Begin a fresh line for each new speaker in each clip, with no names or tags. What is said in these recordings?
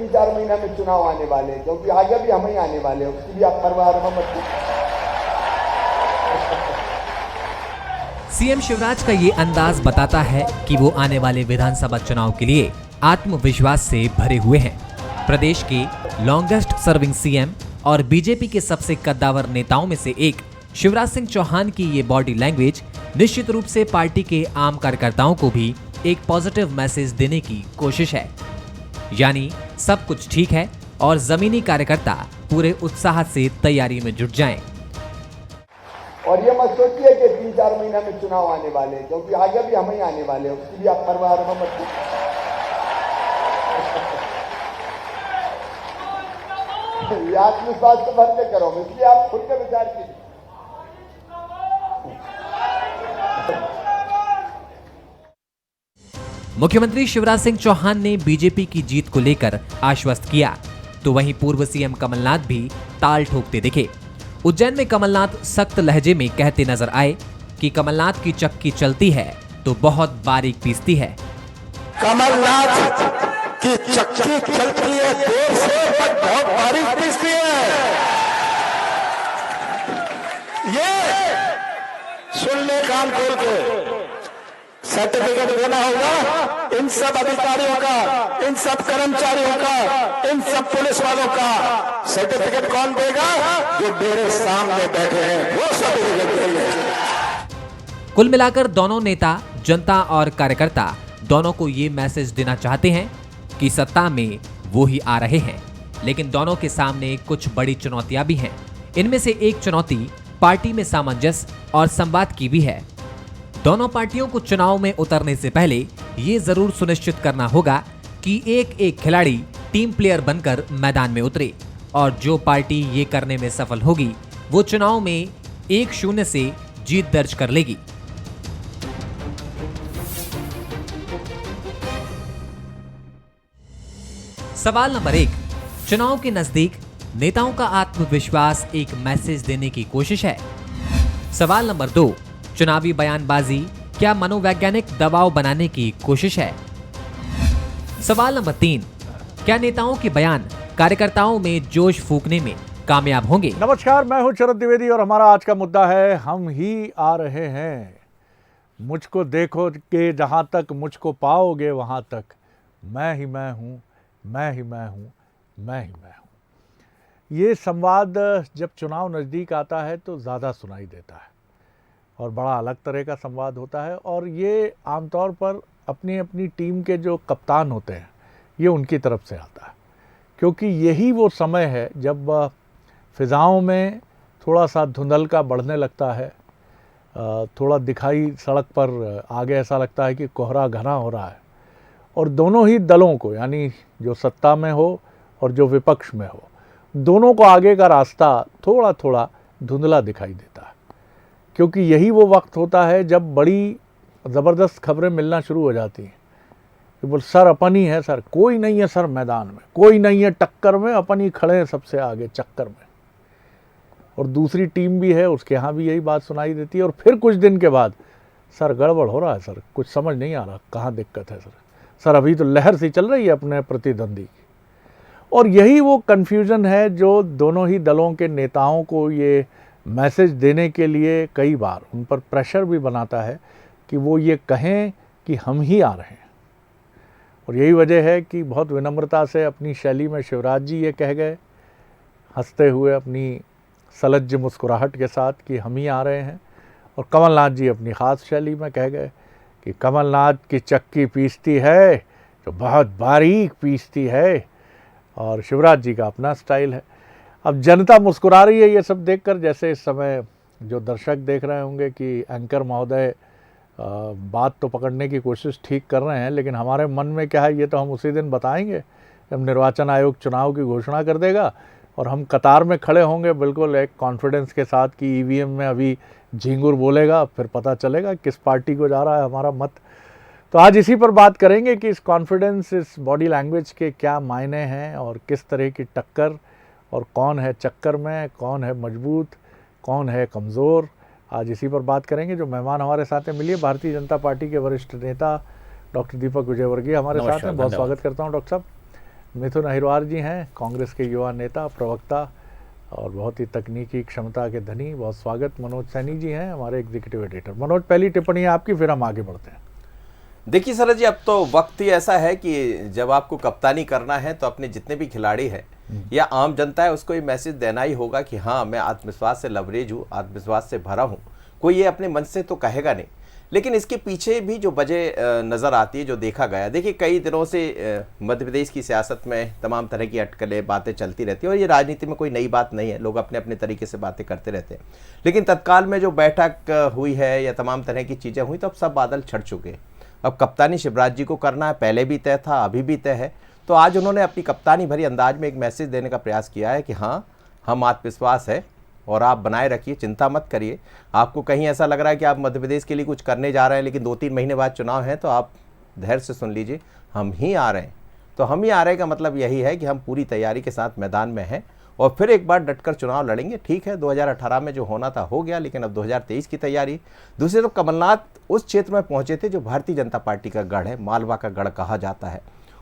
3-4 महीना में चुनाव आने वाले हैं, क्योंकि आगे भी हम ही आने वाले हैं, उसकी भी आप परवाह मत कीजिए।
सीएम शिवराज का ये अंदाज बताता है कि वो आने वाले विधानसभा चुनाव के लिए आत्मविश्वास से भरे हुए हैं। प्रदेश के लॉन्गेस्ट सर्विंग सीएम और बीजेपी के सबसे कद्दावर नेताओं में से एक शिवराज सिंह चौहान की ये बॉडी लैंग्वेज निश्चित रूप से पार्टी के आम कार्यकर्ताओं को भी एक पॉजिटिव मैसेज देने की कोशिश है। यानी सब कुछ ठीक है और जमीनी कार्यकर्ता पूरे उत्साह से तैयारी में जुट जाएं।
और ये मत सोचिए कि 3-4 महीना में चुनाव आने वाले हैं, क्योंकि आगे भी हम ही आने वाले हैं, उसकी भी आप परवाह मत कीजिए। ये आत्मविश्वास से भर के करो, इसलिए आप खुद के विचार कीजिए।
मुख्यमंत्री शिवराज सिंह चौहान ने बीजेपी की जीत को लेकर आश्वस्त किया, तो वहीं पूर्व सीएम कमलनाथ भी ताल ठोकते दिखे। उज्जैन में कमलनाथ सख्त लहजे में कहते नजर आए कि कमलनाथ की चक्की चलती है तो बहुत बारीक पीसती है।
कमलनाथ की चक्की चलती है देर से पर बहुत बारीक पीसती है। ये सुन ले कान खोल के। सर्टिफिकेट देना होगा इन सब अधिकारियों का, इन सब कर्मचारियों का, इन सब पुलिस वालों का। सर्टिफिकेट कौन देगा? जो मेरे सामने बैठे हैं वो सर्टिफिकेट देंगे।
कुल मिलाकर दोनों नेता, जनता और कार्यकर्ता दोनों को ये मैसेज देना चाहते हैं कि सत्ता में वो ही आ रहे हैं, लेकिन दोनों के सामने कुछ बड़ी चुनौतियां भी हैं। इनमें से एक चुनौती पार्टी में सामंजस्य और संवाद की भी है। दोनों पार्टियों को चुनाव में उतरने से पहले ये जरूर सुनिश्चित करना होगा कि एक एक खिलाड़ी टीम प्लेयर बनकर मैदान में उतरे, और जो पार्टी ये करने में सफल होगी वो चुनाव में 1-0 से जीत दर्ज कर लेगी। सवाल नंबर 1, चुनाव के नजदीक नेताओं का आत्मविश्वास एक मैसेज देने की कोशिश है। सवाल नंबर 2, चुनावी बयानबाजी क्या मनोवैज्ञानिक दबाव बनाने की कोशिश है। सवाल नंबर 3, क्या नेताओं के बयान कार्यकर्ताओं में जोश फूंकने में कामयाब होंगे।
नमस्कार, मैं हूं शरद द्विवेदी और हमारा आज का मुद्दा है हम ही आ रहे हैं। मुझको देखो कि जहां तक मुझको पाओगे वहां तक मैं ही मैं हूं, मैं ही मैं हूं, मैं ही मैं हूं। ये संवाद जब चुनाव नज़दीक आता है तो ज़्यादा सुनाई देता है और बड़ा अलग तरह का संवाद होता है, और ये आमतौर पर अपनी अपनी टीम के जो कप्तान होते हैं ये उनकी तरफ से आता है, क्योंकि यही वो समय है जब फ़िज़ाओं में थोड़ा सा धुंधलका बढ़ने लगता है, थोड़ा दिखाई सड़क पर आगे ऐसा लगता है कि कोहरा घना हो रहा है, और दोनों ही दलों को, यानी जो सत्ता में हो और जो विपक्ष में हो, दोनों को आगे का रास्ता थोड़ा थोड़ा धुंधला दिखाई देता है, क्योंकि यही वो वक्त होता है जब बड़ी ज़बरदस्त खबरें मिलना शुरू हो जाती हैं कि बोल सर अपन ही है, सर कोई नहीं है, सर मैदान में कोई नहीं है, टक्कर में अपन ही खड़े हैं सबसे आगे चक्कर में। और दूसरी टीम भी है, उसके यहाँ भी यही बात सुनाई देती है, और फिर कुछ दिन के बाद सर गड़बड़ हो रहा है, सर कुछ समझ नहीं आ रहा, कहाँ दिक्कत है सर अभी तो लहर सी चल रही है अपने प्रतिद्वंदी की। और यही वो कन्फ्यूज़न है जो दोनों ही दलों के नेताओं को ये मैसेज देने के लिए कई बार उन पर प्रेशर भी बनाता है कि वो ये कहें कि हम ही आ रहे हैं। और यही वजह है कि बहुत विनम्रता से अपनी शैली में शिवराज जी ये कह गए, हंसते हुए अपनी सलज्ज मुस्कुराहट के साथ कि हम ही आ रहे हैं, और कमलनाथ जी अपनी ख़ास शैली में कह गए कि कमलनाथ की चक्की पीसती है जो बहुत बारीक पीसती है, और शिवराज जी का अपना स्टाइल है। अब जनता मुस्कुरा रही है ये सब देखकर, जैसे इस समय जो दर्शक देख रहे होंगे कि एंकर महोदय बात तो पकड़ने की कोशिश ठीक कर रहे हैं, लेकिन हमारे मन में क्या है ये तो हम उसी दिन बताएंगे जब निर्वाचन आयोग चुनाव की घोषणा कर देगा, और हम कतार में खड़े होंगे बिल्कुल एक कॉन्फिडेंस के साथ कि ईवीएम में अभी झिंगुर बोलेगा, फिर पता चलेगा किस पार्टी को जा रहा है हमारा मत। तो आज इसी पर बात करेंगे कि इस कॉन्फिडेंस, इस बॉडी लैंग्वेज के क्या मायने हैं और किस तरह की टक्कर, और कौन है चक्कर में, कौन है मजबूत, कौन है कमज़ोर। आज इसी पर बात करेंगे। जो मेहमान हमारे साथ हैं, मिलिए, भारतीय जनता पार्टी के वरिष्ठ नेता डॉक्टर दीपक विजयवर्गीय हमारे साथ हैं। बहुत स्वागत करता हूं डॉक्टर साहब। मिथुन अहिरवार जी हैं, कांग्रेस के युवा नेता, प्रवक्ता और बहुत ही तकनीकी क्षमता के धनी। बहुत स्वागत। मनोज सैनी जी हैं हमारे एग्जीक्यूटिव एडिटर। मनोज, पहली टिप्पणी आपकी, फिर हम आगे बढ़ते हैं।
देखिए शरद जी, अब तो वक्त ही ऐसा है कि जब आपको कप्तानी करना है तो अपने जितने भी खिलाड़ी हैं या आम जनता है उसको ये मैसेज देना ही होगा कि हाँ, मैं आत्मविश्वास से लवरेज हूँ, आत्मविश्वास से भरा हूँ। कोई ये अपने मन से तो कहेगा नहीं, लेकिन इसके पीछे भी जो वजह नज़र आती है, जो देखा गया। देखिए, कई दिनों से मध्य प्रदेश की सियासत में तमाम तरह की अटकलें, बातें चलती रहती हैं और ये राजनीति में कोई नई बात नहीं है, लोग अपने अपने तरीके से बातें करते रहते हैं। लेकिन तत्काल में जो बैठक हुई है या तमाम तरह की चीज़ें हुई तो अब सब बादल छट चुके हैं। अब कप्तानी शिवराज जी को करना है, पहले भी तय था, अभी भी तय है। तो आज उन्होंने अपनी कप्तानी भरी अंदाज में एक मैसेज देने का प्रयास किया है कि हाँ, हम आत्मविश्वास है और आप बनाए रखिए, चिंता मत करिए। आपको कहीं ऐसा लग रहा है कि आप मध्य प्रदेश के लिए कुछ करने जा रहे हैं लेकिन 2-3 महीने बाद चुनाव है, तो आप धैर्य से सुन लीजिए, हम ही आ रहे हैं। तो हम ही आ रहे हैं का मतलब यही है कि हम पूरी तैयारी के साथ मैदान में हैं और फिर एक बार डटकर चुनाव लड़ेंगे। ठीक है, 2018 में जो होना था हो गया, लेकिन अब 2023 की तैयारी। दूसरी तरफ कमलनाथ उस क्षेत्र में पहुंचे थे जो भारतीय जनता पार्टी का गढ़ है, मालवा का गढ़ कहा जाता है,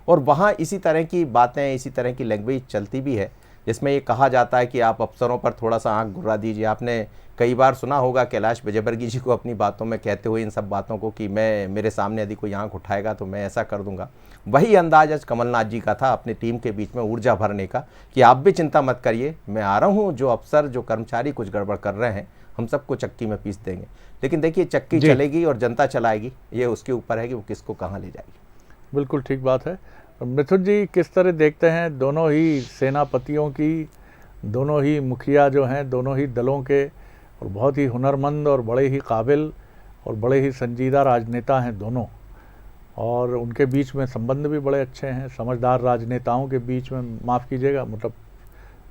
और वहाँ इसी तरह की बातें, इसी तरह की लैंग्वेज चलती भी है, जिसमें ये कहा जाता है कि आप अफसरों पर थोड़ा सा आंख घुरा दीजिए। आपने कई बार सुना होगा कैलाश विजयवर्गीय जी को अपनी बातों में कहते हुए इन सब बातों को कि मेरे सामने यदि कोई आंख उठाएगा तो मैं ऐसा कर दूंगा। वही अंदाज आज कमलनाथ जी का था अपनी टीम के बीच में ऊर्जा भरने का कि आप भी चिंता मत करिए, मैं आ रहा हूँ, जो अफसर, जो कर्मचारी कुछ गड़बड़ कर रहे हैं हम सबको चक्की में पीस देंगे। लेकिन देखिए, चक्की चलेगी और जनता चलाएगी, ये उसके ऊपर है कि वो किसको कहाँ ले जाएगी।
बिल्कुल ठीक बात है। मिथुन जी, किस तरह देखते हैं दोनों ही सेनापतियों की, दोनों ही मुखिया जो हैं, दोनों ही दलों के, और बहुत ही हुनरमंद और बड़े ही काबिल और बड़े ही संजीदा राजनेता हैं दोनों, और उनके बीच में संबंध भी बड़े अच्छे हैं। समझदार राजनेताओं के बीच में, माफ़ कीजिएगा, मतलब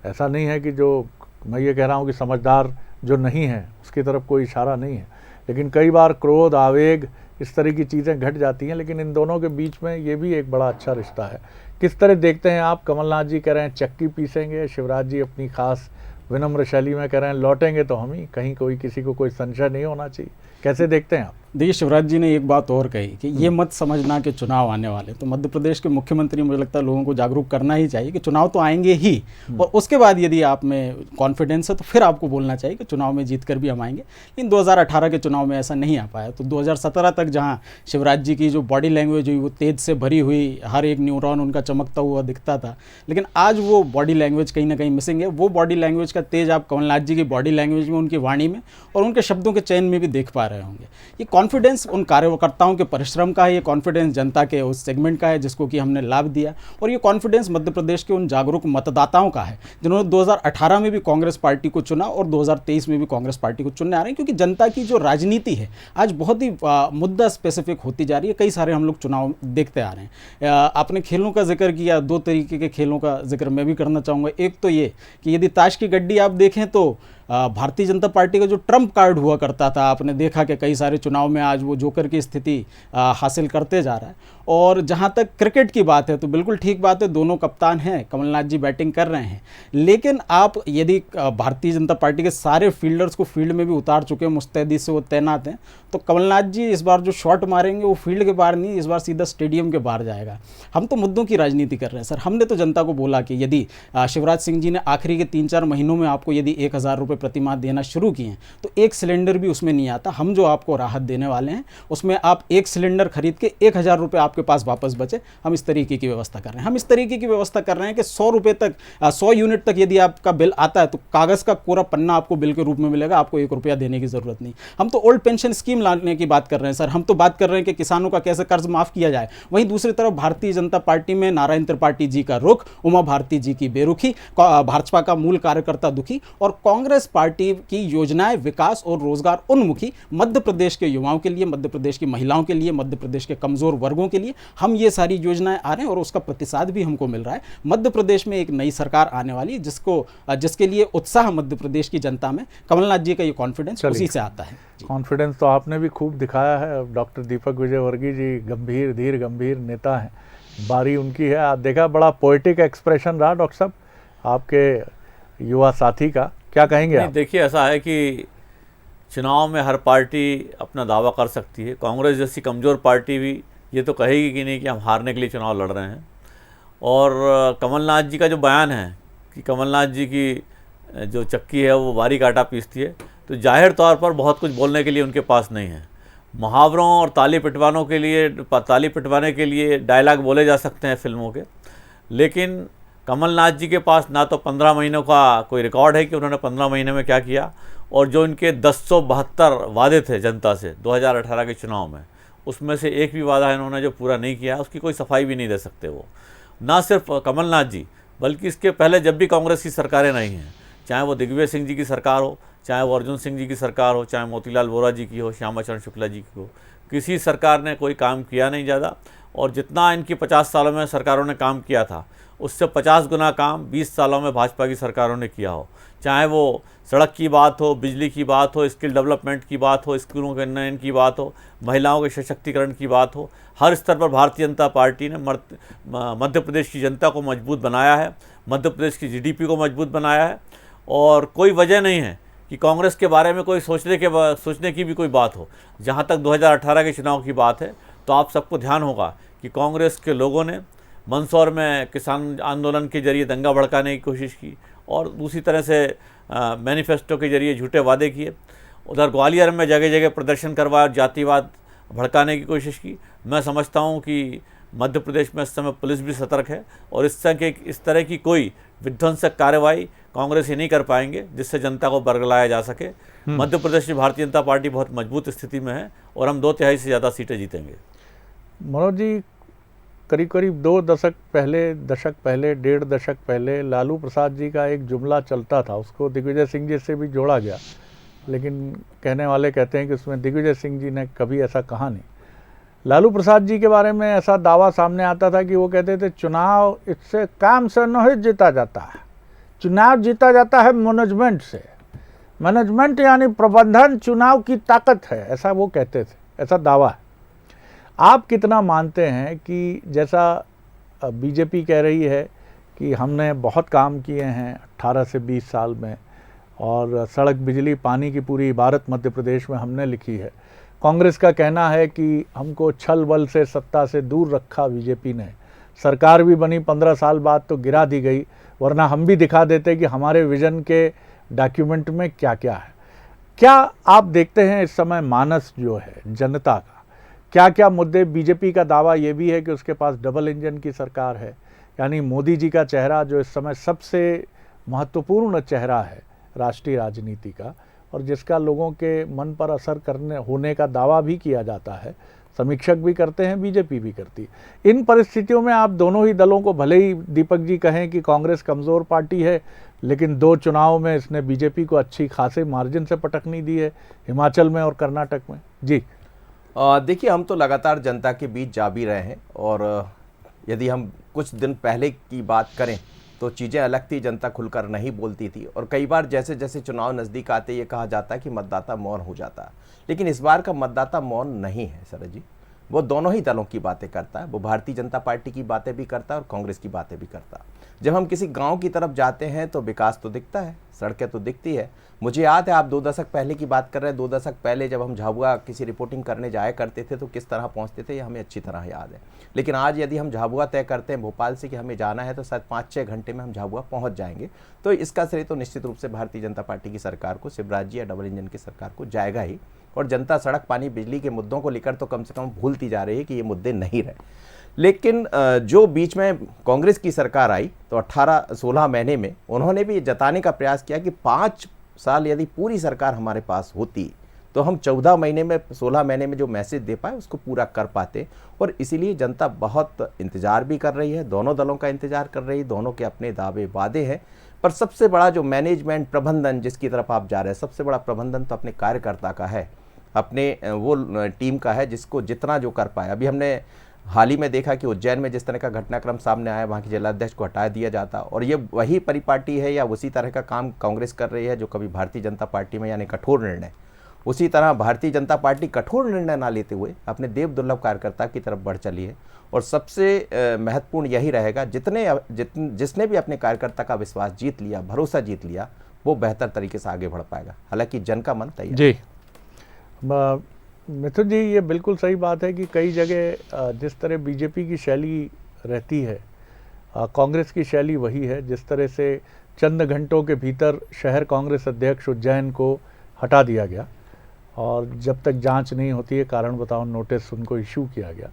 ऐसा नहीं है कि जो मैं ये कह रहा हूँ कि समझदार जो नहीं है उसकी तरफ कोई इशारा नहीं है, लेकिन कई बार क्रोध, आवेग, इस तरह की चीज़ें घट जाती हैं। लेकिन इन दोनों के बीच में ये भी एक बड़ा अच्छा रिश्ता है। किस तरह देखते हैं आप? कमलनाथ जी कह रहे हैं चक्की पीसेंगे, शिवराज जी अपनी खास विनम्र शैली में कह रहे हैं लौटेंगे तो हम ही, कहीं कोई किसी को कोई संशय नहीं होना चाहिए। कैसे देखते हैं आप?
देखिए, शिवराज जी ने एक बात और कही कि ये मत समझना कि चुनाव आने वाले, तो मध्य प्रदेश के मुख्यमंत्री, मुझे लगता है लोगों को जागरूक करना ही चाहिए कि चुनाव तो आएंगे ही, और उसके बाद यदि आप में कॉन्फिडेंस है तो फिर आपको बोलना चाहिए कि चुनाव में जीत कर भी हम आएंगे। लेकिन 2018 के चुनाव में ऐसा नहीं आ पाया, तो 2017 तक जहाँ शिवराज जी की जो बॉडी लैंग्वेज हुई वो तेज से भरी हुई, हर एक न्यूरॉन उनका चमकता हुआ दिखता था, लेकिन आज वो बॉडी लैंग्वेज कहीं ना कहीं मिसिंग है। वो बॉडी लैंग्वेज का तेज आप कमलनाथ जी की बॉडी लैंग्वेज में, उनकी वाणी में और उनके शब्दों के चयन में भी देख पा रहे होंगे। ये कॉन्फिडेंस उन कार्यकर्ताओं के परिश्रम का है, ये कॉन्फिडेंस जनता के उस सेगमेंट का है जिसको कि हमने लाभ दिया, और ये कॉन्फिडेंस मध्य प्रदेश के उन जागरूक मतदाताओं का है जिन्होंने 2018 में भी कांग्रेस पार्टी को चुना और 2023 में भी कांग्रेस पार्टी को चुनने आ रहे हैं। क्योंकि जनता की जो राजनीति है आज बहुत ही मुद्दा स्पेसिफिक होती जा रही है। कई सारे हम लोग चुनाव देखते आ रहे हैं। आपने खेलों का जिक्र किया, 2 तरीके के खेलों का जिक्र मैं भी करना चाहूँगा। एक तो ये कि यदि ताश की गड्डी आप देखें तो भारतीय जनता पार्टी का जो ट्रम्प कार्ड हुआ करता था, आपने देखा कि कई सारे चुनाव में आज वो जोकर की स्थिति हासिल करते जा रहा है। और जहाँ तक क्रिकेट की बात है तो बिल्कुल ठीक बात है, दोनों कप्तान हैं, कमलनाथ जी बैटिंग कर रहे हैं, लेकिन आप यदि भारतीय जनता पार्टी के सारे फील्डर्स को फील्ड में भी उतार चुके हैं, मुस्तैदी से वो तैनात हैं, तो कमलनाथ जी इस बार जो शॉट मारेंगे वो फील्ड के बाहर नहीं, इस बार सीधा स्टेडियम के बाहर जाएगा। हम तो मुद्दों की राजनीति कर रहे हैं सर। हमने तो जनता को बोला कि यदि शिवराज सिंह जी ने आखिरी के 3-4 महीनों में आपको यदि 1000 रुपये प्रति माह देना शुरू किए हैं तो 1 सिलेंडर भी उसमें नहीं आता। हम जो आपको राहत देने वाले हैं उसमें आप 1 सिलेंडर खरीद के 1000 रुपये आपके पास वापस बचे, हम इस तरीके की व्यवस्था कर रहे हैं। हम इस तरीके की व्यवस्था कर रहे हैं कि 100 रुपये तक, 100 यूनिट तक यदि आपका बिल आता है तो कागज़ का पूरा पन्ना आपको बिल के रूप में मिलेगा, आपको 1 रुपया देने की ज़रूरत नहीं। हम तो ओल्ड पेंशन स्कीम लाने की बात कर रहे हैं सर। हम तो बात कर रहे हैं कि किसानों का कैसे कर्ज माफ़ किया जाए। वहीं दूसरी तरफ भारतीय जनता पार्टी में नारायण त्रिपाठी जी का रुख, उमा भारती जी की बेरुखी, भाजपा का मूल कार्यकर्ता दुखी, और कांग्रेस पार्टी की योजनाएं विकास और रोजगार उन्मुखी मध्य प्रदेश के युवाओं के लिए, मध्य प्रदेश की महिलाओं के लिए, मध्य प्रदेश के कमजोर वर्गों के लिए हम ये सारी योजनाएं आ रहे हैं और उसका प्रतिसाद भी हमको मिल रहा है। मध्य प्रदेश में एक नई सरकार आने वाली है जिसके लिए उत्साह मध्य प्रदेश की जनता में, कमलनाथ जी का ये कॉन्फिडेंस उसी से आता है।
कॉन्फिडेंस तो आपने भी खूब दिखाया है। डॉक्टर दीपक विजयवर्गीय जी गंभीर, धीर गंभीर नेता हैं, बारी उनकी है। आप देखा, बड़ा पोएटिक एक्सप्रेशन रहा डॉक्टर साहब आपके युवा साथी का, क्या कहेंगे आप?
देखिए, ऐसा है कि चुनाव में हर पार्टी अपना दावा कर सकती है। कांग्रेस जैसी कमज़ोर पार्टी भी ये तो कहेगी कि नहीं कि हम हारने के लिए चुनाव लड़ रहे हैं, और कमलनाथ जी का जो बयान है कि कमलनाथ जी की जो चक्की है वो बारीक आटा पीसती है, तो जाहिर तौर पर बहुत कुछ बोलने के लिए उनके पास नहीं है। मुहावरों और ताली पिटवाने के लिए डायलॉग बोले जा सकते हैं फिल्मों के, लेकिन कमलनाथ जी के पास ना तो 15 महीनों का कोई रिकॉर्ड है कि उन्होंने 15 महीने में क्या किया, और जो इनके 1072 वादे थे जनता से 2018 के चुनाव में, उसमें से एक भी वादा इन्होंने जो पूरा नहीं किया, उसकी कोई सफाई भी नहीं दे सकते वो। ना सिर्फ कमलनाथ जी, बल्कि इसके पहले जब भी कांग्रेस की सरकारें नहीं हैं, चाहे वो दिग्विजय सिंह जी की सरकार हो, चाहे वो अर्जुन सिंह जी की सरकार हो, चाहे मोतीलाल वोरा जी की हो, श्यामाचरण शुक्ला जी की हो, किसी सरकार ने कोई काम किया नहीं ज़्यादा। और जितना इनकी 50 सालों में सरकारों ने काम किया था, उससे 50 गुना काम 20 सालों में भाजपा की सरकारों ने किया हो। चाहे वो सड़क की बात हो, बिजली की बात हो, स्किल डेवलपमेंट की बात हो, स्कूलों के उन्नयन की बात हो, महिलाओं के सशक्तिकरण की बात हो, हर स्तर पर भारतीय जनता पार्टी ने मध्य प्रदेश की जनता को मजबूत बनाया है, मध्य प्रदेश की जीडीपी को मजबूत बनाया है। और कोई वजह नहीं है कि कांग्रेस के बारे में कोई सोचने की भी कोई बात हो। जहाँ तक 2018 के चुनाव की बात है, तो आप सबको ध्यान होगा कि कांग्रेस के लोगों ने मंदसौर में किसान आंदोलन के जरिए दंगा भड़काने की कोशिश की, और दूसरी तरह से मैनिफेस्टो के जरिए झूठे वादे किए। उधर ग्वालियर में जगह जगह प्रदर्शन करवाया, जातिवाद भड़काने की कोशिश की। मैं समझता हूँ कि मध्य प्रदेश में इस समय पुलिस भी सतर्क है, और इस तरह की कोई विध्वंसक कार्रवाई कांग्रेस ही नहीं कर पाएंगे जिससे जनता को बरगलाया जा सके। मध्य प्रदेश में भारतीय जनता पार्टी बहुत मजबूत स्थिति में है, और हम 2/3 से ज़्यादा सीटें जीतेंगे।
मनोज जी, करीब करीब 2 दशक पहले, 1.5 दशक पहले लालू प्रसाद जी का एक जुमला चलता था, उसको दिग्विजय सिंह जी से भी जोड़ा गया, लेकिन कहने वाले कहते हैं कि उसमें दिग्विजय सिंह जी ने कभी ऐसा कहा नहीं। लालू प्रसाद जी के बारे में ऐसा दावा सामने आता था कि वो कहते थे चुनाव इससे काम से नहीं जीता जाता है, चुनाव जीता जाता है मैनेजमेंट से। मैनेजमेंट यानी प्रबंधन चुनाव की ताकत है, ऐसा वो कहते थे, ऐसा दावा है। आप कितना मानते हैं कि जैसा बीजेपी कह रही है कि हमने बहुत काम किए हैं 18 से 20 साल में, और सड़क, बिजली, पानी की पूरी इबारत मध्य प्रदेश में हमने लिखी है। कांग्रेस का कहना है कि हमको छल बल से सत्ता से दूर रखा बीजेपी ने, सरकार भी बनी 15 साल बाद तो गिरा दी गई, वरना हम भी दिखा देते कि हमारे विजन के डॉक्यूमेंट में क्या क्या है। क्या आप देखते हैं इस समय मानस जो है जनता का, क्या क्या मुद्दे? बीजेपी का दावा ये भी है कि उसके पास डबल इंजन की सरकार है, यानी मोदी जी का चेहरा जो इस समय सबसे महत्वपूर्ण चेहरा है राष्ट्रीय राजनीति का, और जिसका लोगों के मन पर असर होने का दावा भी किया जाता है, समीक्षक भी करते हैं, बीजेपी भी करती है। इन परिस्थितियों में आप दोनों ही दलों को, भले ही दीपक जी कहें कि कांग्रेस कमज़ोर पार्टी है, लेकिन 2 चुनाव में इसने बीजेपी को अच्छी खासे मार्जिन से पटकनी दी है, हिमाचल में और कर्नाटक में। जी
देखिए, हम तो लगातार जनता के बीच जा भी रहे हैं, और यदि हम कुछ दिन पहले की बात करें तो चीज़ें अलग थी, जनता खुलकर नहीं बोलती थी, और कई बार जैसे जैसे चुनाव नज़दीक आते ये कहा जाता है कि मतदाता मौन हो जाता है। लेकिन इस बार का मतदाता मौन नहीं है शरद जी, वो दोनों ही दलों की बातें करता है, वो भारतीय जनता पार्टी की बातें भी करता है और कांग्रेस की बातें भी करता है। जब हम किसी गांव की तरफ जाते हैं तो विकास तो दिखता है, सड़कें तो दिखती है। मुझे याद है, आप 2 दशक पहले की बात कर रहे हैं, 2 दशक पहले जब हम झाबुआ किसी रिपोर्टिंग करने जाया करते थे तो किस तरह पहुंचते थे ये हमें अच्छी तरह याद है। लेकिन आज यदि हम झाबुआ तय करते हैं भोपाल से कि हमें जाना है, तो शायद 5-6 घंटे में हम झाबुआ पहुंच जाएंगे। तो इसका श्रेय तो निश्चित रूप से भारतीय जनता पार्टी की सरकार को, शिवराज जी या डबल इंजन की सरकार को जाएगा ही। और जनता सड़क, पानी, बिजली के मुद्दों को लेकर तो कम से कम भूलती जा रही है कि ये मुद्दे नहीं रहे। लेकिन जो बीच में कांग्रेस की सरकार आई तो 18-16 महीने में उन्होंने भी जताने का प्रयास किया कि 5 साल यदि पूरी सरकार हमारे पास होती तो हम 14 महीने में, 16 महीने में जो मैसेज दे पाए उसको पूरा कर पाते। और इसीलिए जनता बहुत इंतजार भी कर रही है, दोनों दलों का इंतजार कर रही है, दोनों के अपने दावे वादे हैं। पर सबसे बड़ा जो मैनेजमेंट, प्रबंधन जिसकी तरफ आप जा रहे हैं, सबसे बड़ा प्रबंधन तो अपने कार्यकर्ता का है, अपने वो टीम का है, जिसको जितना जो कर पाए। अभी हमने हाल ही में देखा कि उज्जैन में जिस तरह का घटनाक्रम सामने आया, वहाँ के जिलाध्यक्ष को हटा दिया जाता, और ये वही परिपाटी है या उसी तरह का काम कांग्रेस कर रही है जो कभी भारतीय जनता पार्टी में, यानी कठोर निर्णय। उसी तरह भारतीय जनता पार्टी कठोर निर्णय ना लेते हुए अपने देव दुर्लभ कार्यकर्ता की तरफ बढ़ चली है। और सबसे महत्वपूर्ण यही रहेगा, जिसने भी अपने कार्यकर्ता का विश्वास जीत लिया, भरोसा जीत लिया, वो बेहतर तरीके से आगे बढ़ पाएगा। हालांकि जन का मन तैयार।
जी मिथुन जी, ये बिल्कुल सही बात है कि कई जगह जिस तरह बीजेपी की शैली रहती है, कांग्रेस की शैली वही है, जिस तरह से चंद घंटों के भीतर शहर कांग्रेस अध्यक्ष उज्जैन को हटा दिया गया और जब तक जांच नहीं होती है कारण बताओ नोटिस उनको इशू किया गया।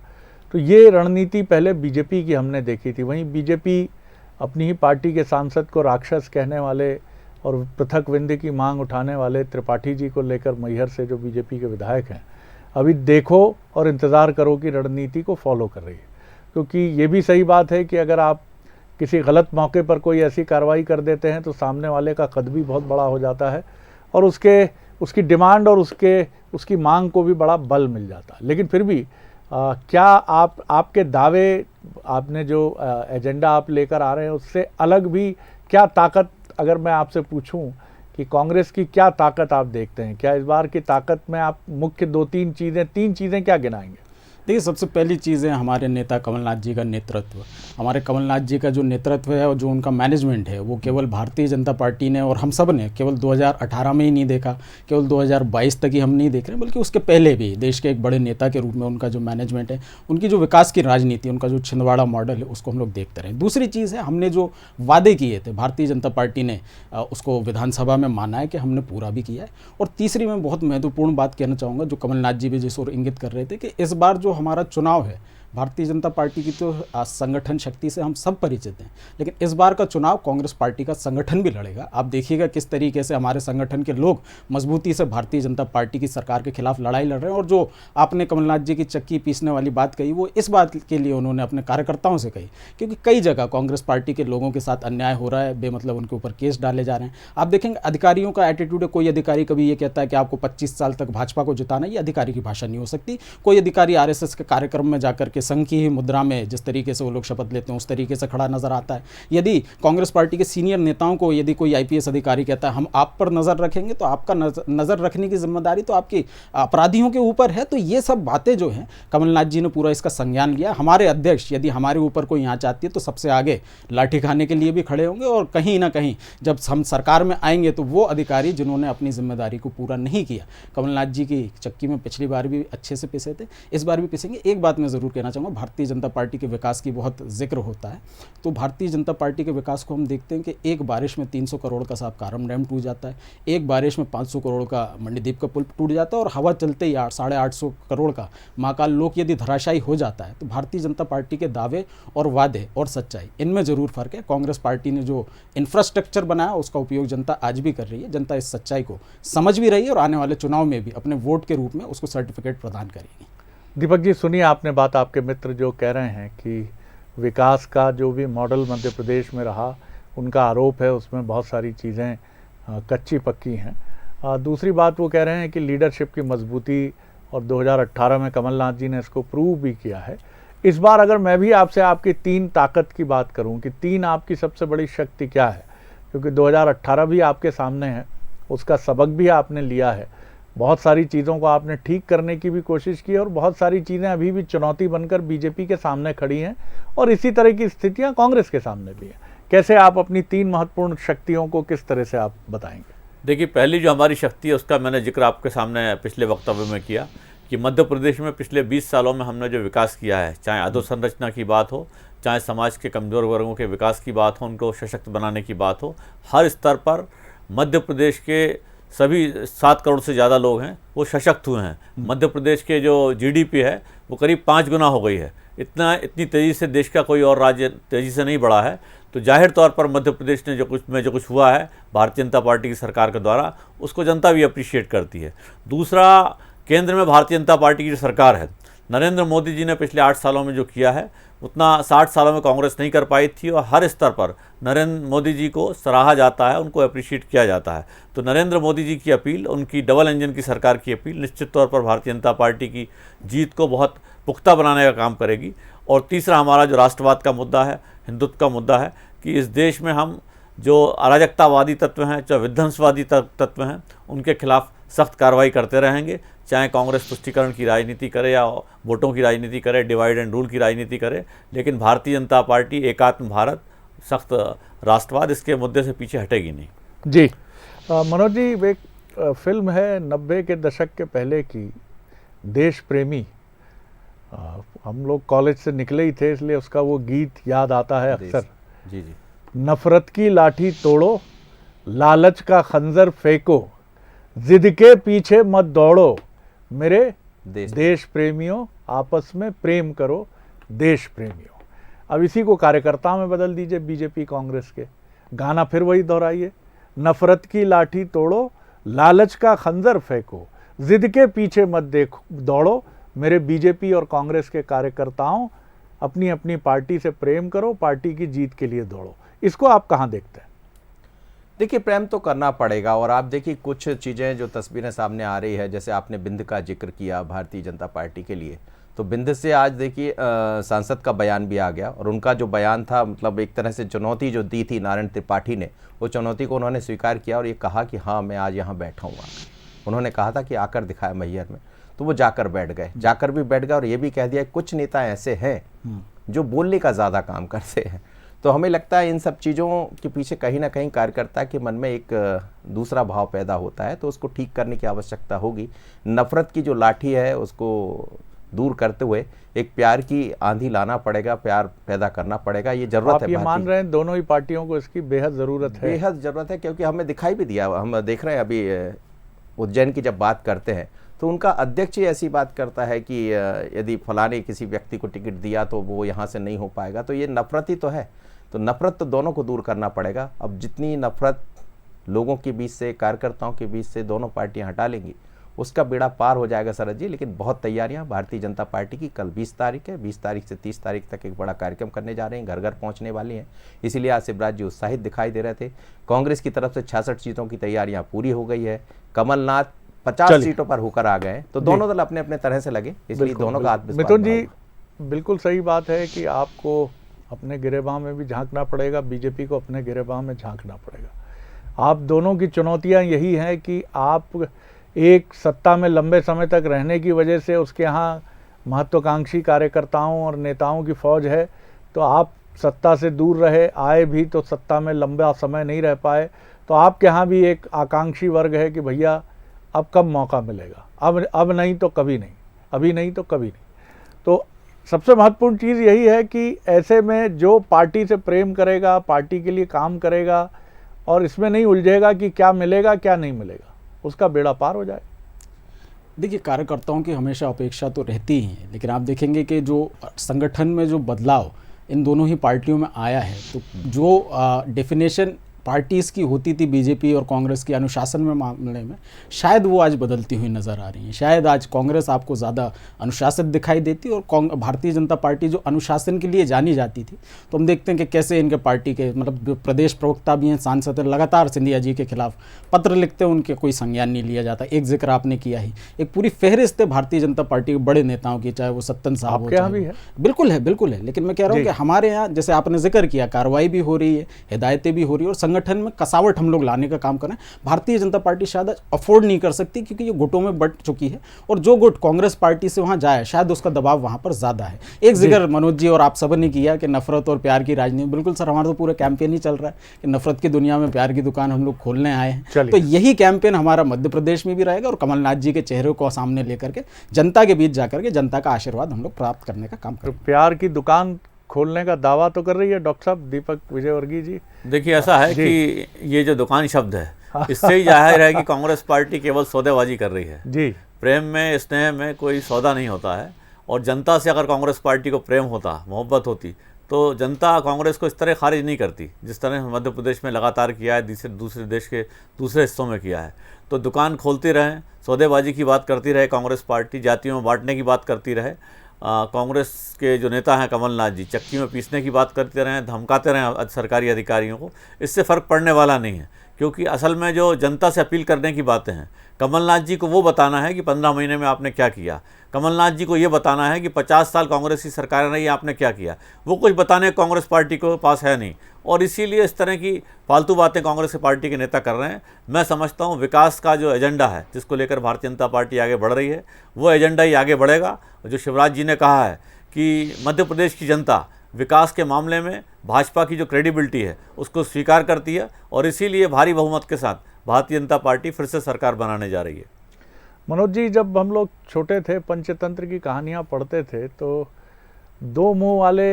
तो ये रणनीति पहले बीजेपी की हमने देखी थी। वहीं बीजेपी अपनी ही पार्टी के सांसद को राक्षस कहने वाले और पृथक विंध्य की मांग उठाने वाले त्रिपाठी जी को लेकर मैहर से जो बीजेपी के विधायक हैं, अभी देखो और इंतज़ार करो कि रणनीति को फॉलो कर रही है। क्योंकि ये भी सही बात है कि अगर आप किसी गलत मौके पर कोई ऐसी कार्रवाई कर देते हैं तो सामने वाले का कद भी बहुत बड़ा हो जाता है और उसकी डिमांड और उसकी मांग को भी बड़ा बल मिल जाता है। लेकिन फिर भी क्या आपके दावे, आपने जो एजेंडा आप लेकर आ रहे हैं उससे अलग भी क्या ताकत, अगर मैं आपसे पूछूं कि कांग्रेस की क्या ताकत आप देखते हैं, क्या इस बार की ताकत में आप मुख्य तीन चीज़ें क्या गिनाएंगे?
देखिए, सबसे पहली चीज़ है हमारे नेता कमलनाथ जी का नेतृत्व। हमारे कमलनाथ जी का जो नेतृत्व है और जो उनका मैनेजमेंट है वो केवल भारतीय जनता पार्टी ने और हम सब ने केवल 2018 में ही नहीं देखा, केवल 2022 तक ही हम नहीं देख रहे, बल्कि उसके पहले भी देश के एक बड़े नेता के रूप में उनका जो मैनेजमेंट है, उनकी जो विकास की राजनीति, उनका जो छिंदवाड़ा मॉडल है, उसको हम लोग देखते रहे। दूसरी चीज़ है, हमने जो वादे किए थे भारतीय जनता पार्टी ने उसको विधानसभा में माना है कि हमने पूरा भी किया है। और तीसरी मैं बहुत महत्वपूर्ण बात कहना चाहूँगा, जो कमलनाथ जी भी जिस ओर इंगित कर रहे थे कि इस बार जो हमारा चुनाव है, भारतीय जनता पार्टी की तो संगठन शक्ति से हम सब परिचित हैं, लेकिन इस बार का चुनाव कांग्रेस पार्टी का संगठन भी लड़ेगा। आप देखिएगा किस तरीके से हमारे संगठन के लोग मजबूती से भारतीय जनता पार्टी की सरकार के खिलाफ लड़ाई लड़ रहे हैं। और जो आपने कमलनाथ जी की चक्की पीसने वाली बात कही, वो इस बात के लिए उन्होंने अपने कार्यकर्ताओं से कही, क्योंकि कई जगह कांग्रेस पार्टी के लोगों के साथ अन्याय हो रहा है, बेमतलब उनके ऊपर केस डाले जा रहे हैं। आप देखेंगे अधिकारियों का एटीट्यूड है, कोई अधिकारी कभी ये कहता है कि आपको 25 साल तक भाजपा को जिताना, ये अधिकारी की भाषा नहीं हो सकती। कोई अधिकारी आरएसएस के कार्यक्रम में जाकर के संघ की ही मुद्रा में जिस तरीके से वो लोग शपथ लेते हैं उस तरीके से खड़ा नजर आता है। यदि कांग्रेस पार्टी के सीनियर नेताओं को यदि कोई आईपीएस अधिकारी कहता है हम आप पर नजर रखेंगे, तो आपका नजर रखने की जिम्मेदारी तो आपकी अपराधियों के ऊपर है। तो ये सब बातें जो हैं, कमलनाथ जी ने पूरा इसका संज्ञान लिया। हमारे अध्यक्ष यदि हमारे ऊपर कोई आंच आती है तो सबसे आगे लाठी खाने के लिए भी खड़े होंगे, और कहीं ना कहीं जब हम सरकार में आएंगे तो वो अधिकारी जिन्होंने अपनी जिम्मेदारी को पूरा नहीं किया, कमलनाथ जी की चक्की में पिछली बार भी अच्छे से पिसे थे, इस बार भी पिसेंगे। एक बात मैं ज़रूर कहना चाहूँगा, भारतीय जनता पार्टी के विकास की बहुत जिक्र होता है, तो भारतीय जनता पार्टी के विकास को हम देखते हैं कि एक बारिश में 300 करोड़ का साहब कारम डैम टूट जाता है, एक बारिश में 500 करोड़ का मंडीदीप का पुल टूट जाता है, और हवा चलते ही 850 करोड़ का महाकाल लोक यदि धराशायी हो जाता है। तो भारतीय जनता पार्टी के दावे और वादे और सच्चाई, इनमें ज़रूर फर्क है। कांग्रेस पार्टी ने जो इंफ्रास्ट्रक्चर बनाया उसका उपयोग जनता आज भी कर रही है, जनता इस सच्चाई को समझ भी रही है और आने वाले चुनाव में भी अपने वोट के रूप में उसको सर्टिफिकेट प्रदान करेगी।
दीपक जी, सुनिए आपने बात, आपके मित्र जो कह रहे हैं कि विकास का जो भी मॉडल मध्य प्रदेश में रहा, उनका आरोप है उसमें बहुत सारी चीज़ें कच्ची पक्की हैं। दूसरी बात वो कह रहे हैं कि लीडरशिप की मजबूती, और 2018 में कमलनाथ जी ने इसको प्रूव भी किया है। इस बार अगर मैं भी आपसे आपकी 3 ताकत की बात करूं कि 3 आपकी सबसे बड़ी शक्ति क्या है, क्योंकि 2018 भी आपके सामने है, उसका सबक भी आपने लिया है, बहुत सारी चीज़ों को आपने ठीक करने की भी कोशिश की और बहुत सारी चीज़ें अभी भी चुनौती बनकर बीजेपी के सामने खड़ी हैं, और इसी तरह की स्थितियां कांग्रेस के सामने भी हैं। कैसे आप अपनी 3 महत्वपूर्ण शक्तियों को किस तरह से आप बताएंगे?
देखिए, पहली जो हमारी शक्ति है उसका मैंने जिक्र आपके सामने पिछले वक्तव्य में किया कि मध्य प्रदेश में पिछले 20 सालों में हमने जो विकास किया है, चाहे अधोसंरचना की बात हो, चाहे समाज के कमज़ोर वर्गों के विकास की बात हो, उनको सशक्त बनाने की बात हो, हर स्तर पर मध्य प्रदेश के सभी 7 करोड़ से ज़्यादा लोग हैं वो सशक्त हुए हैं। मध्य प्रदेश के जो जीडीपी है वो करीब 5 गुना हो गई है। इतनी तेज़ी से देश का कोई और राज्य तेज़ी से नहीं बढ़ा है। तो जाहिर तौर पर मध्य प्रदेश ने जो कुछ हुआ है भारतीय जनता पार्टी की सरकार के द्वारा, उसको जनता भी अप्रिशिएट करती है। दूसरा, केंद्र में भारतीय जनता पार्टी की जो सरकार है, नरेंद्र मोदी जी ने पिछले 8 सालों में जो किया है उतना 60 सालों में कांग्रेस नहीं कर पाई थी, और हर स्तर पर नरेंद्र मोदी जी को सराहा जाता है, उनको अप्रिशिएट किया जाता है। तो नरेंद्र मोदी जी की अपील, उनकी डबल इंजन की सरकार की अपील निश्चित तौर पर भारतीय जनता पार्टी की जीत को बहुत पुख्ता बनाने का काम करेगी। और तीसरा, हमारा जो राष्ट्रवाद का मुद्दा है, हिंदुत्व का मुद्दा है कि इस देश में हम जो अराजकतावादी तत्व हैं, जो विध्वंसवादी तत्व हैं, उनके खिलाफ सख्त कार्रवाई करते रहेंगे, चाहे कांग्रेस तुष्टीकरण की राजनीति करे या वोटों की राजनीति करे, डिवाइड एंड रूल की राजनीति करे, लेकिन भारतीय जनता पार्टी एकात्म भारत, सख्त राष्ट्रवाद, इसके मुद्दे से पीछे हटेगी नहीं।
जी मनोज जी, एक फिल्म है 90 के दशक के पहले की, देश प्रेमी, हम लोग कॉलेज से निकले ही थे, इसलिए उसका वो गीत याद आता है अक्सर।
जी जी।
नफरत की लाठी तोड़ो, लालच का खंजर फेंको, जिद के पीछे मत दौड़ो, मेरे देश प्रेमियों आपस में प्रेम करो, देश प्रेमियों। अब इसी को कार्यकर्ताओं में बदल दीजिए बीजेपी कांग्रेस के, गाना फिर वही दोहराइए, नफरत की लाठी तोड़ो, लालच का खंजर फेंको, जिद के पीछे मत दौड़ो, मेरे बीजेपी और कांग्रेस के कार्यकर्ताओं अपनी अपनी पार्टी से प्रेम करो, पार्टी की जीत के लिए दौड़ो। इसको आप कहाँ देखते हैं?
देखिए, प्रेम तो करना पड़ेगा। और आप देखिए कुछ चीज़ें जो तस्वीरें सामने आ रही है, जैसे आपने बिंद का जिक्र किया भारतीय जनता पार्टी के लिए, तो बिंद से आज देखिए सांसद का बयान भी आ गया। और उनका जो बयान था, मतलब एक तरह से चुनौती जो दी थी नारायण त्रिपाठी ने, वो चुनौती को उन्होंने स्वीकार किया और ये कहा कि हाँ मैं आज यहाँ बैठा हूँ। उन्होंने कहा था कि आकर दिखाया मैहर में, तो वो जाकर बैठ गए, जाकर भी बैठ गए। और ये भी कह दिया कुछ नेता ऐसे हैं जो बोलने का ज़्यादा काम करते हैं। तो हमें लगता है इन सब चीज़ों के पीछे कहीं ना कहीं कार्यकर्ता के मन में एक दूसरा भाव पैदा होता है, तो उसको ठीक करने की आवश्यकता होगी। नफरत की जो लाठी है उसको दूर करते हुए एक प्यार की आंधी लाना पड़ेगा, प्यार पैदा करना पड़ेगा। ये जरूरत है।
आप ये मान रहे हैं दोनों ही पार्टियों को इसकी बेहद ज़रूरत है?
बेहद ज़रूरत है, क्योंकि हमें दिखाई भी दिया, हम देख रहे हैं अभी उज्जैन की जब बात करते हैं तो उनका अध्यक्ष ही ऐसी बात करता है कि यदि फलाने किसी व्यक्ति को टिकट दिया तो वो यहाँ से नहीं हो पाएगा। तो ये नफरत ही तो है। तो नफरत तो दोनों को दूर करना पड़ेगा। अब जितनी नफरत लोगों के बीच से, कार्यकर्ताओं के बीच से दोनों पार्टियां हटा लेंगी, उसका बेड़ा पार हो जाएगा शरद जी। लेकिन बहुत तैयारियां भारतीय जनता पार्टी की, कल 20 तारीख है, 20 तारीख से 30 तारीख तक एक बड़ा कार्यक्रम करने जा रहे हैं, घर घर पहुंचने वाली हैं। इसीलिए आज शिवराज जी उत्साहित दिखाई दे रहे थे। कांग्रेस की तरफ से 66 सीटों की तैयारियां पूरी हो गई है। कमलनाथ 50 सीटों पर होकर आ गए। तो दोनों दल अपने अपने तरह से लगे, इसलिए दोनों का आत्मविश्वास।
मिथुन जी, बिल्कुल सही बात है कि आपको अपने गिरेबान में भी झांकना पड़ेगा, बीजेपी को अपने गिरेबान में झांकना पड़ेगा। आप दोनों की चुनौतियां यही हैं कि आप एक सत्ता में लंबे समय तक रहने की वजह से उसके यहाँ महत्वाकांक्षी कार्यकर्ताओं और नेताओं की फौज है, तो आप सत्ता से दूर रहे, आए भी तो सत्ता में लंबा समय नहीं रह पाए। तो आपके यहाँ भी एक आकांक्षी वर्ग है कि भैया अब कब मौका मिलेगा, अब नहीं तो कभी नहीं, अभी नहीं तो कभी नहीं। तो सबसे महत्वपूर्ण चीज़ यही है कि ऐसे में जो पार्टी से प्रेम करेगा, पार्टी के लिए काम करेगा और इसमें नहीं उलझेगा कि क्या मिलेगा क्या नहीं मिलेगा, उसका बेड़ा पार हो जाए।
देखिए, कार्यकर्ताओं की हमेशा अपेक्षा तो रहती ही है, लेकिन आप देखेंगे कि जो संगठन में जो बदलाव इन दोनों ही पार्टियों में आया है, तो जो डेफिनेशन पार्टीज़ की होती थी बीजेपी और कांग्रेस की अनुशासन में मामले में, शायद वो आज बदलती हुई नज़र आ रही है। शायद आज कांग्रेस आपको ज़्यादा अनुशासित दिखाई देती और भारतीय जनता पार्टी जो अनुशासन के लिए जानी जाती थी, तो हम देखते हैं कि कैसे इनके पार्टी के मतलब जो प्रदेश प्रवक्ता भी हैं, सांसद लगातार सिंधिया जी के खिलाफ पत्र लिखते हैं, उनके कोई संज्ञान नहीं लिया जाता। एक जिक्र आपने किया ही, एक पूरी फहरिस्त है भारतीय जनता पार्टी के बड़े नेताओं की, चाहे वो सत्तन साहब हो,
भी है।
बिल्कुल है, बिल्कुल है। लेकिन मैं कह रहा हूँ कि हमारे यहाँ जैसे आपने जिक्र किया, कार्रवाई भी हो रही है, हिदायतें भी हो रही है और संगठन में कसावट हम लोग लाने का काम करें। भारतीय जनता पार्टी शायद अफोर्ड नहीं कर सकती, क्योंकि ये गुटों में बट चुकी है और जो गुट कांग्रेस पार्टी से वहां जाए शायद उसका दबाव वहां पर ज्यादा है। एक जिक्र मनोज जी और आप सब ने किया कि नफरत और प्यार की राजनीति, बिल्कुल सर, हमारा तो पूरा कैंपेन ही चल रहा है कि नफरत की दुनिया में प्यार की दुकान हम लोग खोलने आए हैं। तो यही कैंपेन हमारा मध्य प्रदेश में भी रहेगा और कमलनाथ जी के चेहरे को सामने लेकर के जनता के बीच जाकर के जनता का आशीर्वाद हम लोग प्राप्त करने का काम करें।
प्यार की दुकान खोलने का दावा तो कर रही है डॉक्टर साहब दीपक विजयवर्गीय जी।
देखिए, ऐसा है कि ये जो दुकान शब्द है, इससे ही जाहिर है कि कांग्रेस पार्टी केवल सौदेबाजी कर रही है
जी।
प्रेम में, स्नेह में कोई सौदा नहीं होता है। और जनता से अगर कांग्रेस पार्टी को प्रेम होता, मोहब्बत होती, तो जनता कांग्रेस को इस तरह खारिज नहीं करती जिस तरह मध्य प्रदेश में लगातार किया है, दूसरे देश के दूसरे हिस्सों में किया है। तो दुकान खोलती रहें, सौदेबाजी की बात करती रहे कांग्रेस पार्टी, जातियों में बांटने की बात करती रहे। कांग्रेस के जो नेता हैं कमलनाथ जी, चक्की में पीसने की बात करते रहें, धमकाते रहें सरकारी अधिकारियों को, इससे फ़र्क पड़ने वाला नहीं है। क्योंकि असल में जो जनता से अपील करने की बातें हैं, कमलनाथ जी को वो बताना है कि 15 महीने में आपने क्या किया। कमलनाथ जी को ये बताना है कि 50 साल कांग्रेस की सरकार रही, आपने क्या किया। वो कुछ बताने कांग्रेस पार्टी को पास है नहीं, और इसीलिए इस तरह की फालतू बातें कांग्रेस पार्टी के नेता कर रहे हैं। मैं समझता हूँ विकास का जो एजेंडा है, जिसको लेकर भारतीय जनता पार्टी आगे बढ़ रही है, वो एजेंडा ही आगे बढ़ेगा। जो शिवराज जी ने कहा है कि मध्य प्रदेश की जनता विकास के मामले में भाजपा की जो क्रेडिबिलिटी है उसको स्वीकार करती है, और इसीलिए भारी बहुमत के साथ भारतीय जनता पार्टी फिर से सरकार बनाने जा रही है।
मनोज जी, जब हम लोग छोटे थे, पंचतंत्र की कहानियाँ पढ़ते थे, तो दो मुंह वाले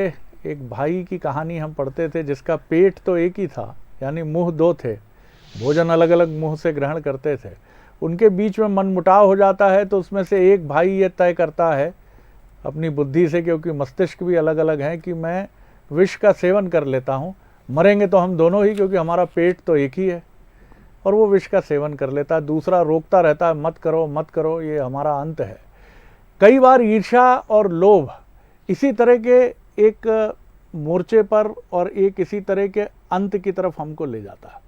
एक भाई की कहानी हम पढ़ते थे, जिसका पेट तो एक ही था, यानी मुंह दो थे, भोजन अलग अलग मुंह से ग्रहण करते थे। उनके बीच में मनमुटाव हो जाता है तो उसमें से एक भाई ये तय करता है अपनी बुद्धि से, क्योंकि मस्तिष्क भी अलग अलग हैं, कि मैं विष का सेवन कर लेता हूँ, मरेंगे तो हम दोनों ही, क्योंकि हमारा पेट तो एक ही है। और वो विष का सेवन कर लेता है। दूसरा रोकता रहता है, मत करो मत करो, ये हमारा अंत है। कई बार ईर्ष्या और लोभ इसी तरह के एक मोर्चे पर और एक इसी तरह के अंत की तरफ हमको ले जाता है।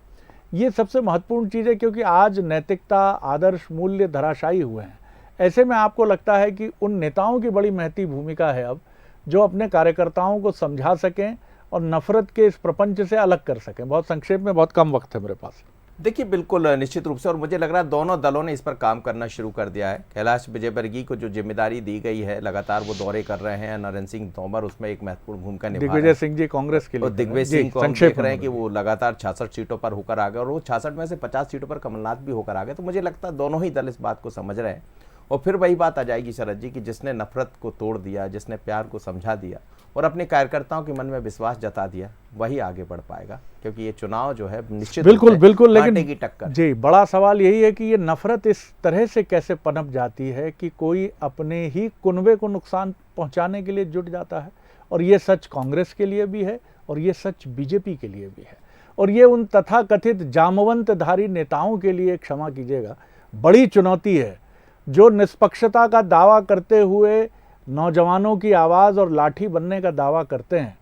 ये सबसे महत्वपूर्ण चीज़ है, क्योंकि आज नैतिकता, आदर्श, मूल्य धराशायी हुए हैं। ऐसे में आपको लगता है कि उन नेताओं की बड़ी महती भूमिका है अब, जो अपने कार्यकर्ताओं को समझा सकें और नफरत के इस प्रपंच से अलग कर सकें। बहुत संक्षेप में, बहुत कम वक्त है मेरे पास।
देखिए, बिल्कुल निश्चित रूप से, और मुझे लग रहा है दोनों दलों ने इस पर काम करना शुरू कर दिया है। कैलाश विजयवर्गीय को जो जिम्मेदारी दी गई है, लगातार वो दौरे कर रहे हैं। नरेंद्र सिंह तोमर उसमें एक महत्वपूर्ण भूमिका निभा रहे हैं।
दिग्विजय सिंह जी कांग्रेस के लिए,
और दिग्विजय सिंह को हम देख रहे हैं कि वो लगातार 66 सीटों पर होकर आ गए, और वो 66 में से 50 सीटों पर कमलनाथ भी होकर आ गए। तो मुझे लगता है दोनों ही दल इस बात को समझ रहे हैं। और फिर वही बात आ जाएगी शरद जी, कि जिसने नफरत को तोड़ दिया, जिसने प्यार को समझा दिया और अपने कार्यकर्ताओं के मन में विश्वास जता दिया, वही आगे बढ़ पाएगा। क्योंकि ये चुनाव जो है निश्चित
बिल्कुल बिल्कुल,
कांटे
लेकिन
की टक्कर
जी, बड़ा सवाल यही है कि ये नफरत इस तरह से कैसे पनप जाती है कि कोई अपने ही कुनबे को नुकसान पहुंचाने के लिए जुट जाता है। और ये सच कांग्रेस के लिए भी है और ये सच बीजेपी के लिए भी है। और ये उन तथाकथित जामवंतधारी नेताओं के लिए, क्षमा कीजिएगा, बड़ी चुनौती है, जो निष्पक्षता का दावा करते हुए नौजवानों की आवाज़ और लाठी बनने का दावा करते हैं,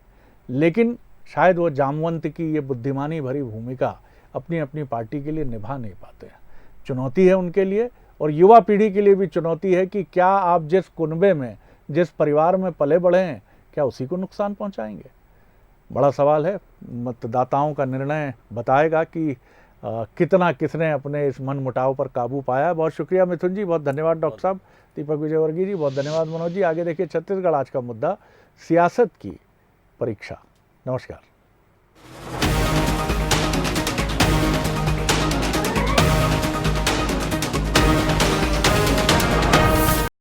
लेकिन शायद वो जामवंत की ये बुद्धिमानी भरी भूमिका अपनी अपनी पार्टी के लिए निभा नहीं पाते हैं। चुनौती है उनके लिए, और युवा पीढ़ी के लिए भी चुनौती है कि क्या आप जिस कुनबे में, जिस परिवार में पले बढ़े हैं, क्या उसी को नुकसान पहुंचाएंगे? बड़ा सवाल है। मतदाताओं का निर्णय बताएगा कि कितना किसने अपने इस मन मुटाव पर काबू पाया। बहुत शुक्रिया मिथुन जी, बहुत धन्यवाद डॉक्टर साहब, दीपक विजयवर्गीय जी, बहुत धन्यवाद मनोज जी। आगे देखिए छत्तीसगढ़ आज का मुद्दा, सियासत की परीक्षा। नमस्कार।